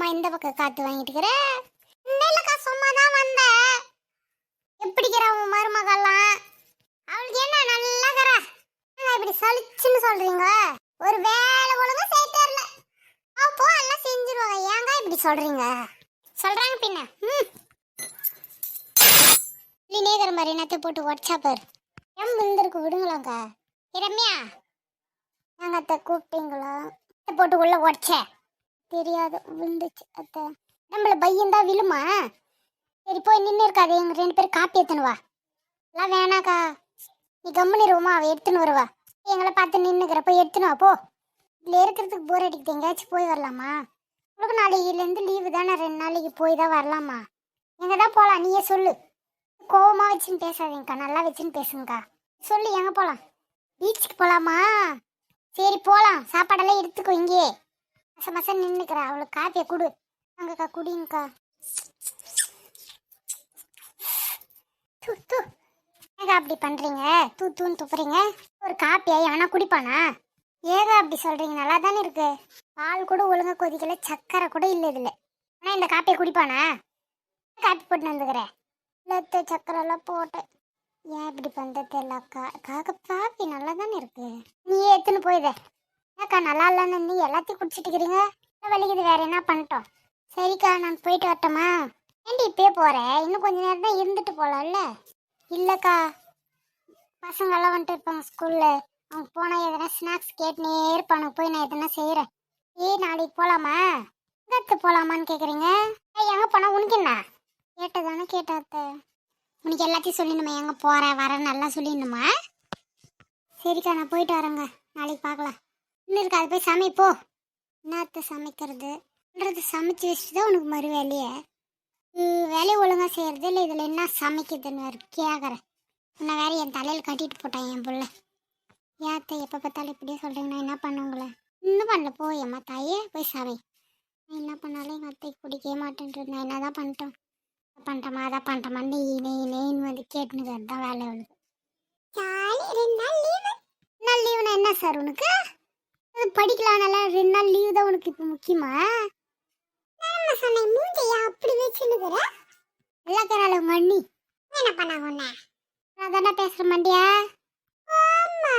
என்னம்மா இந்த பக்கம் காத்து வாங்கிட்டு இருக்கிற? இல்லக்கா சும்மா தான் வந்தேன். எப்படிக்கிற உன் மருமகள்லாம்? அவளுக்கு என்ன நல்லா கரா? இப்படி சலிச்சுன்னு சொல்றீங்க? ஒரு வேலை ஒழுங்கா செய்ய தெரியல. அப்போ எல்லாம் செஞ்சிருவாங்க. ஏங்க இப்படி சொல்றீங்க? சொல்றாங்க பின்ன. நேகர மாதிரி நத்தை போட்டு உடச்சா பாரு. எம் விழுந்திருக்கு விடுங்களாங்க. ரம்யா நாங்க அத்தை கூப்பிட்டீங்களா? போட்டு உள்ள உடச்ச தெரியாது விழுந்துச்சு அத்தை. நம்மள பையன் தான் விழுமா? சரி போய் நின்று இருக்காது. எங்க 2 பேரும் காப்பி எடுத்துன்னு வா. எல்லாம் வேணாக்கா, நீ கம்முன்னு இருவோமா, அவ எடுத்துன்னு வருவா. எங்களை பார்த்து நின்னுக்கிற போய் எடுத்துன்னு வா போ. இதுல இருக்கிறதுக்கு போர் அடிக்குது. எங்கேயாச்சும் போய் வரலாமா? உங்களுக்கு நாளையிலேருந்து லீவு தானே, 2 நாளைக்கு போய் தான் வரலாமா? எங்க தான் போகலாம் நீயே சொல்லு. கோவமா வச்சுன்னு பேசாதீங்கக்கா, நல்லா வச்சுன்னு பேசுங்கக்கா. சொல்லு எங்க போகலாம்? பீச்சுக்கு போகலாமா? சரி போகலாம். சாப்பாடெல்லாம் எடுத்துக்கோ. இங்கே மசம் நின்றுக்கிறா. அவளுக்கு காப்பியை கொடு. அங்கக்கா குடிங்கக்கா. ஏகா அப்படி பண்றீங்க? தூன்னு துப்புறீங்க. ஒரு காப்பியா எவனா குடிப்பானா? ஏகா அப்படி சொல்றீங்க? நல்லா தானே இருக்கு. பால் கூட ஒழுங்கா கொதிக்கல, சக்கரை கூட இல்லை இதுல. ஆனா இந்த காப்பியை குடிப்பானா? காப்பி போட்டு வந்துக்கிறேன். லத்த சக்கரை எல்லாம் போட்டேன். ஏன் இப்படி பண்றது தெரியல அக்கா. காப்பி நல்லா தானே இருக்கு. நீ எடுத்துன்னு போயித. ஏக்கா நல்லா இல்லைன்னு நீ எல்லாத்தையும் குடிச்சிட்டு இருக்கிறீங்க. வலிக்குது, வேற என்ன பண்ணிட்டோம்? சரிக்கா நான் போயிட்டு வரட்டோமா? ஏண்டி இப்பயே போறேன்? இன்னும் கொஞ்ச நேரம் தான் இருந்துட்டு போலாம்ல? இல்லக்கா, பசங்கெல்லாம் வந்துட்டு இருப்பாங்க ஸ்கூல்ல. அவங்க போனா எதனா ஸ்நாக்ஸ் கேட்டுனே இருப்பானு. போய் நான் எதனா செய்யறேன். நாளைக்கு போலாமா? எங்கத்து போலாமான்னு கேக்குறீங்க? எங்க போனா உனக்கு என்ன? கேட்டதானே கேட்டாத்த. உனக்கு எல்லாத்தையும் சொல்லிடணுமா? எங்க போற வரேன்னு நல்லா சொல்லிடணுமா? சரிக்கா நான் போயிட்டு வரேங்க. நாளைக்கு பார்க்கலாம். இன்னும் இருக்கா, அது போய் சமைப்போ. என்னத்த சமைக்கிறது? சமைச்சு வச்சுட்டு தான் உனக்கு மறு வேலையே. வேலையை ஒழுங்கா செய்யறது இல்லை. இதில் என்ன சமைக்குதுன்னு வேறு கேட்குறேன். உன்னை வேற என் தலையில் கட்டிட்டு போட்டான் என் பிள்ளை. ஏத்த எப்போ பார்த்தாலும் இப்படியே சொல்கிறீங்க. நான் என்ன பண்ணுங்களே? இன்னும் பண்ணல. போயம்மா தாயே போய் சமை. நான் என்ன பண்ணாலும் எங்கள் அத்தைக்கு பிடிக்கவே மாட்டேன்றது. நான் என்ன தான் பண்ணிட்டோம்? பண்ணிட்டோமா அதான் பண்ணிட்டோமா நெய்ன்னு வந்து கேட்டுனுது. அதுதான் வேலை அவளுக்கு. ஜாலி 2 நாள் லீவு. 2 நாள் லீவுனா என்ன சார் உனக்கு? படிக்கலாம். நல்லா 2 நாள் லீவு தான் உனக்கு இப்போ முக்கியமா? நான் சொன்னேன் மூஞ்சையா அப்படி வச்சுன்னுக்குற. எல்லாக்கறால உங்க அண்ணி என்ன பண்ணாங்க? உன்ன நான் தானே பேசுற மண்டியா? ஆமா